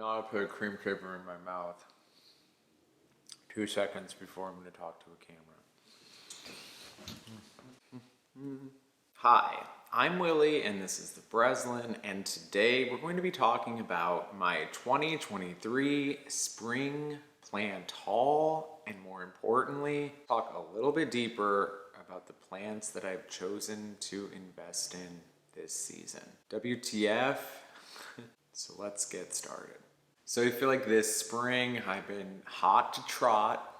Now I put a cream shaper in my mouth 2 seconds before I'm going to talk to a camera. Hi, I'm Willie and this is the Breslin, and today we're going to be talking about my 2023 spring plant haul, and more importantly, talk a little bit deeper about the plants that I've chosen to invest in this season. WTF? So let's get started. So I feel like this spring I've been hot to trot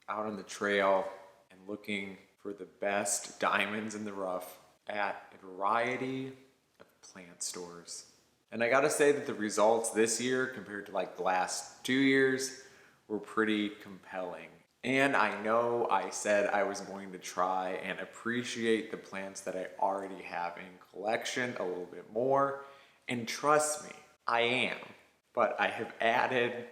out on the trail and looking for the best diamonds in the rough at a variety of plant stores. And I gotta say that the results this year compared to like the last 2 years were pretty compelling. And I know I said I was going to try and appreciate the plants that I already have in collection a little bit more. And trust me, I am. But I have added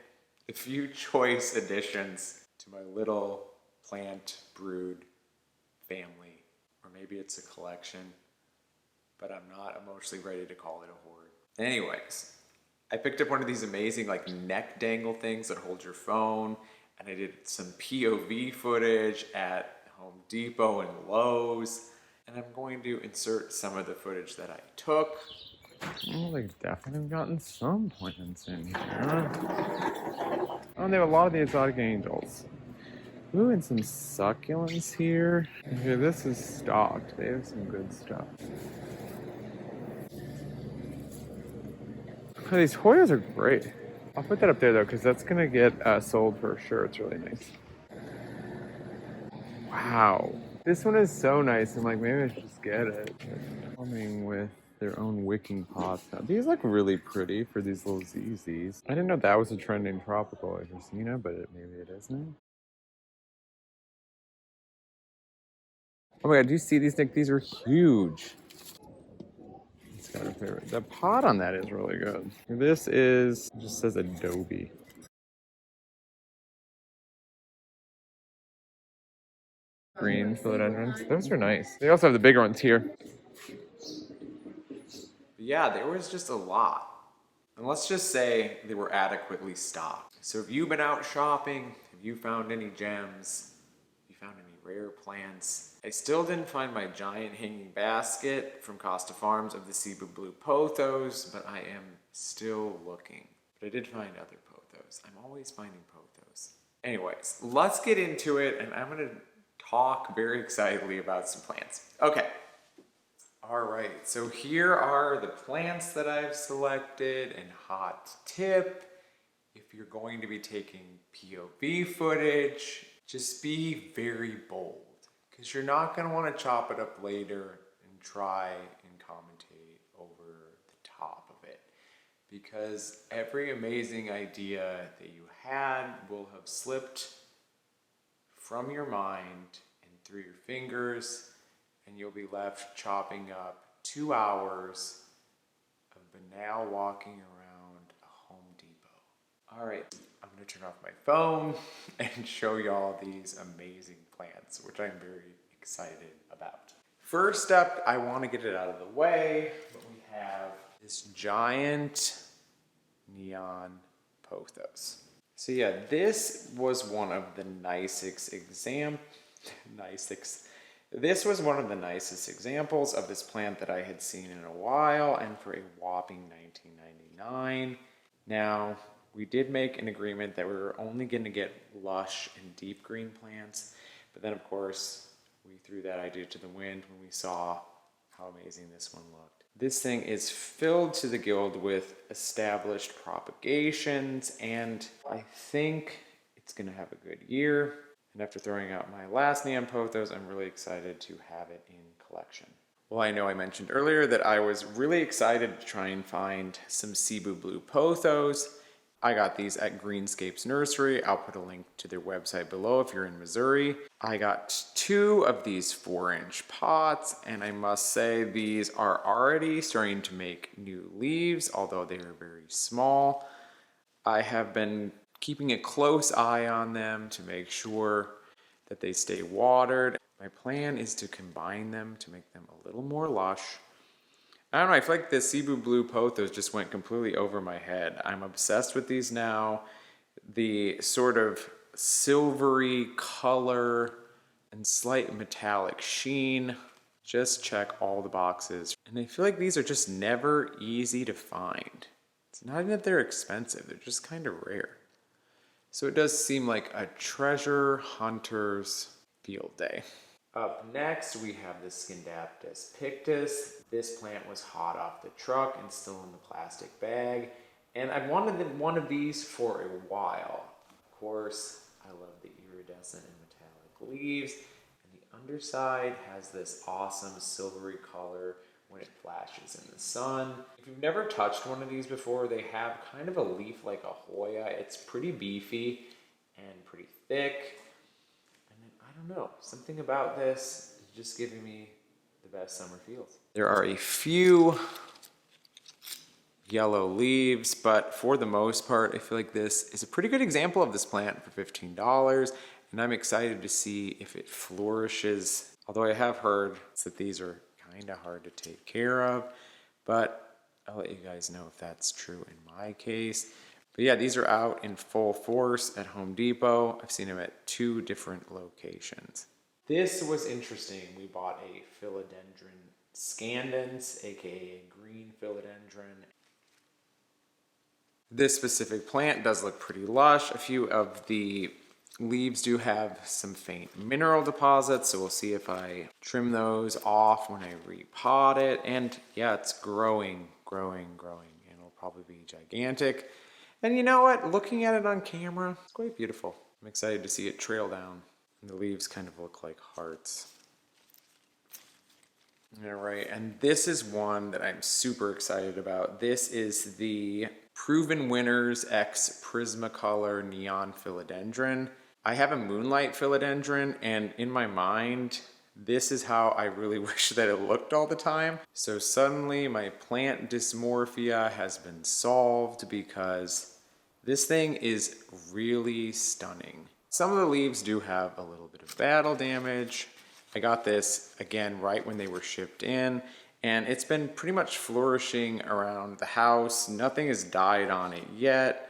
a few choice additions to my little plant brood family. Or maybe it's a collection, but I'm not emotionally ready to call it a hoard. Anyways, I picked up one of these amazing like neck dangle things that hold your phone, and I did some POV footage at Home Depot and Lowe's, and I'm going to insert some of the footage that I took. Oh, they've definitely gotten some plants in here. Oh, they have a lot of the exotic angels. Ooh, and some succulents here. Okay, this is stocked. They have some good stuff. Oh, these Hoyas are great. I'll put that up there though, because that's gonna get sold for sure. It's really nice. Wow, this one is so nice. I'm like, maybe I should just get it. They're coming with their own wicking pots now. These look really pretty for these little ZZs. I didn't know that was a trending tropical Aegosina, but maybe it isn't. Oh my god, do you see these, Nick? These are huge. It's got a favorite. The pot on that is really good. This is, it just says Adobe. Green philodendrons. Those are nice. They also have the bigger ones here. But yeah, there was just a lot. And let's just say they were adequately stocked. So have you been out shopping? Have you found any gems? Have you found any rare plants? I still didn't find my giant hanging basket from Costa Farms of the Cebu Blue Pothos, but I am still looking. But I did find other pothos. I'm always finding pothos. Anyways, let's get into it, and I'm gonna talk very excitedly about some plants. Okay. All right, so here are the plants that I've selected, and hot tip, if you're going to be taking POV footage, just be very bold, because you're not going to want to chop it up later and try and commentate over the top of it, because every amazing idea that you had will have slipped from your mind and through your fingers, and you'll be left chopping up 2 hours of banal walking around a Home Depot. All right, I'm gonna turn off my phone and show y'all these amazing plants, which I'm very excited about. First up, I wanna get it out of the way, but we have this giant neon pothos. So yeah, this was one of the nicest This was one of the nicest examples of this plant that I had seen in a while, and for a whopping $19.99. Now, we did make an agreement that we were only going to get lush and deep green plants, but then of course we threw that idea to the wind when we saw how amazing this one looked. This thing is filled to the gills with established propagations, and I think it's going to have a good year. And after throwing out my last neon pothos, I'm really excited to have it in collection. Well, I know I mentioned earlier that I was really excited to try and find some Cebu Blue Pothos. I got these at Greenscapes Nursery. I'll put a link to their website below if you're in Missouri. I got 2 of these 4-inch pots, and I must say these are already starting to make new leaves, although they are very small. I have been keeping a close eye on them to make sure that they stay watered. My plan is to combine them to make them a little more lush. I don't know, I feel like the Cebu Blue Pothos just went completely over my head. I'm obsessed with these now. The sort of silvery color and slight metallic sheen just check all the boxes. And I feel like these are just never easy to find. It's not even that they're expensive, they're just kind of rare. So it does seem like a treasure hunter's field day. Up next, we have the Scindapsus Pictus. This plant was hot off the truck and still in the plastic bag. And I've wanted one of these for a while. Of course, I love the iridescent and metallic leaves. And the underside has this awesome silvery color when it flashes in the sun. If you've never touched one of these before, they have kind of a leaf like a Hoya. It's pretty beefy and pretty thick. I don't know, something about this is just giving me the best summer feels. There are a few yellow leaves, but for the most part, I feel like this is a pretty good example of this plant for $15, and I'm excited to see if it flourishes. Although I have heard that these are kind of hard to take care of, but I'll let you guys know if that's true in my case. But yeah, these are out in full force at Home Depot. I've seen them at 2 different locations. This was interesting. We bought a Philodendron scandens, aka a green philodendron. This specific plant does look pretty lush. A few of the leaves do have some faint mineral deposits, so we'll see if I trim those off when I repot it. And yeah, it's growing, and it'll probably be gigantic. And you know what? Looking at it on camera, it's quite beautiful. I'm excited to see it trail down. And the leaves kind of look like hearts. All right, and this is one that I'm super excited about. This is the Proven Winners X Prismacolor Neon Philodendron. I have a Moonlight Philodendron, and in my mind, this is how I really wish that it looked all the time. So suddenly my plant dysmorphia has been solved because this thing is really stunning. Some of the leaves do have a little bit of battle damage. I got this again right when they were shipped in, and it's been pretty much flourishing around the house. Nothing has died on it yet.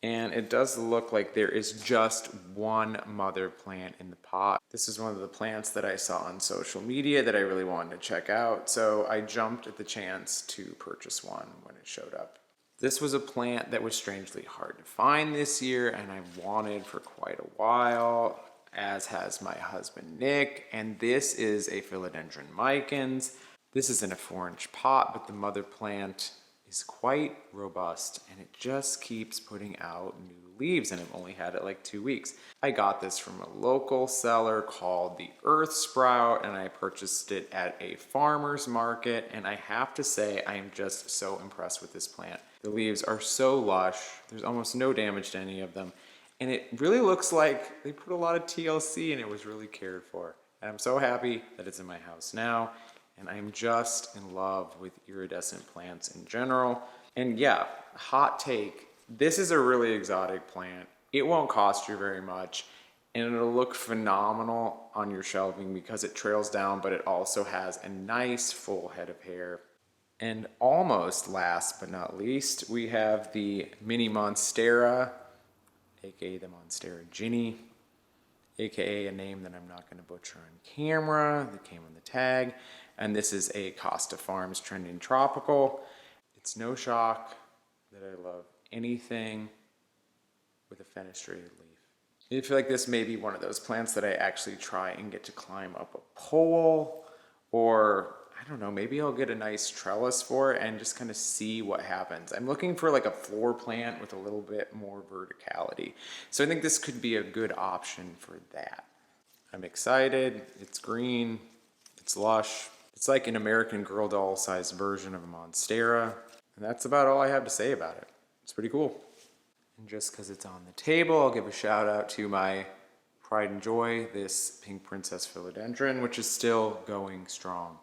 And it does look like there is just one mother plant in the pot. This is one of the plants that I saw on social media that I really wanted to check out, so I jumped at the chance to purchase one when it showed up. This was a plant that was strangely hard to find this year, and I've wanted for quite a while, as has my husband Nick, and this is a Philodendron Micans. This is in a 4-inch pot, but the mother plant is quite robust, and it just keeps putting out new leaves, and I've only had it like 2 weeks. I got this from a local seller called the Earth Sprout, and I purchased it at a farmer's market, and I have to say I am just so impressed with this plant. The leaves are so lush, there's almost no damage to any of them, and it really looks like they put a lot of TLC and it was really cared for. And I'm so happy that it's in my house now. And I'm just in love with iridescent plants in general. And yeah, hot take, this is a really exotic plant. It won't cost you very much, and it'll look phenomenal on your shelving because it trails down, but it also has a nice full head of hair. And almost last but not least, we have the mini Monstera, aka the Monstera Ginny, aka a name that I'm not going to butcher on camera, that came on the tag. And this is a Costa Farms Trending Tropical. It's no shock that I love anything with a fenestrated leaf. I feel like this may be one of those plants that I actually try and get to climb up a pole, or I don't know, maybe I'll get a nice trellis for it and just kind of see what happens. I'm looking for like a floor plant with a little bit more verticality. So I think this could be a good option for that. I'm excited. It's green. It's lush. It's like an American Girl doll sized version of a Monstera. And that's about all I have to say about it. It's pretty cool. And just because it's on the table, I'll give a shout out to my pride and joy, this Pink Princess Philodendron, which is still going strong.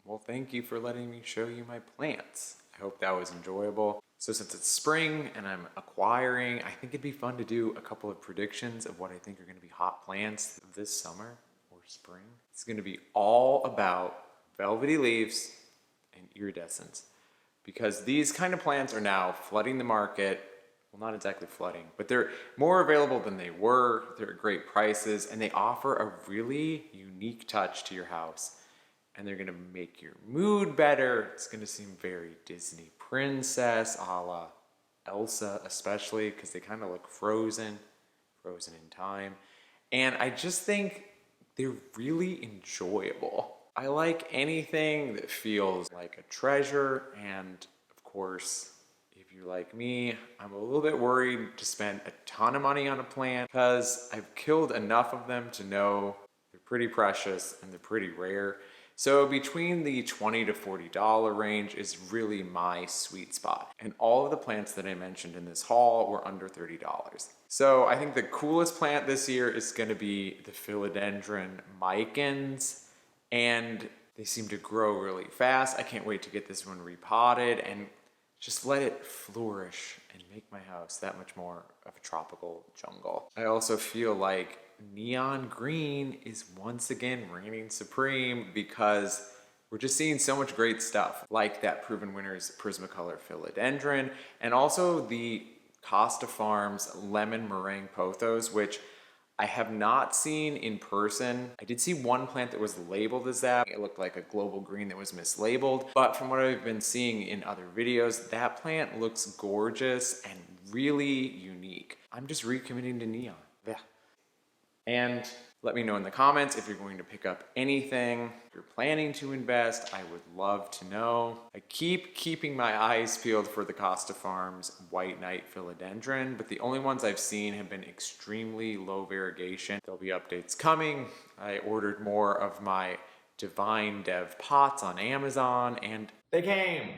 Well, thank you for letting me show you my plants. I hope that was enjoyable. So since it's spring and I'm acquiring, I think it'd be fun to do a couple of predictions of what I think are going to be hot plants this summer or spring. It's going to be all about velvety leaves and iridescence, because these kind of plants are now flooding the market. Well, not exactly flooding, but they're more available than they were. They're at great prices, and they offer a really unique touch to your house. And they're gonna make your mood better. It's gonna seem very Disney princess, a la Elsa especially, because they kind of look frozen in time. And I just think they're really enjoyable. I like anything that feels like a treasure, and of course, if you're like me, I'm a little bit worried to spend a ton of money on a plant because I've killed enough of them to know they're pretty precious and they're pretty rare. So between the $20 to $40 range is really my sweet spot. And all of the plants that I mentioned in this haul were under $30. So I think the coolest plant this year is gonna be the Philodendron Micans, and they seem to grow really fast. I can't wait to get this one repotted and just let it flourish and make my house that much more of a tropical jungle. I also feel like neon green is once again reigning supreme because we're just seeing so much great stuff, like that proven winner's Prismacolor Philodendron, and also the Costa Farms Lemon Meringue Pothos, which I have not seen in person. I did see one plant that was labeled as that. It looked like a global green that was mislabeled, but from what I've been seeing in other videos, that plant looks gorgeous and really unique. I'm just recommitting to neon. Yeah. And let me know in the comments if you're going to pick up anything. If you're planning to invest, I would love to know. I keep keeping my eyes peeled for the Costa Farms White Knight Philodendron, but the only ones I've seen have been extremely low variegation. There'll be updates coming. I ordered more of my Divine Dev pots on Amazon, and they came.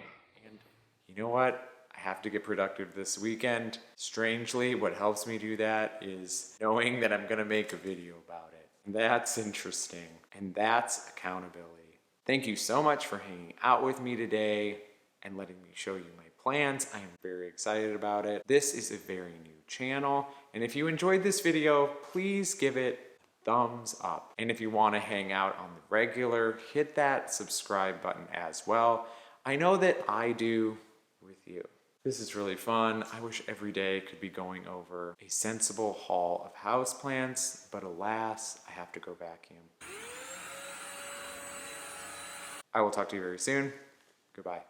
And you know what? I have to get productive this weekend. Strangely, what helps me do that is knowing that I'm gonna make a video about it. And that's interesting, and that's accountability. Thank you so much for hanging out with me today and letting me show you my plans. I am very excited about it. This is a very new channel, and if you enjoyed this video, please give it a thumbs up. And if you wanna hang out on the regular, hit that subscribe button as well. I know that I do with you. This is really fun. I wish every day could be going over a sensible haul of houseplants, but alas, I have to go vacuum. I will talk to you very soon. Goodbye.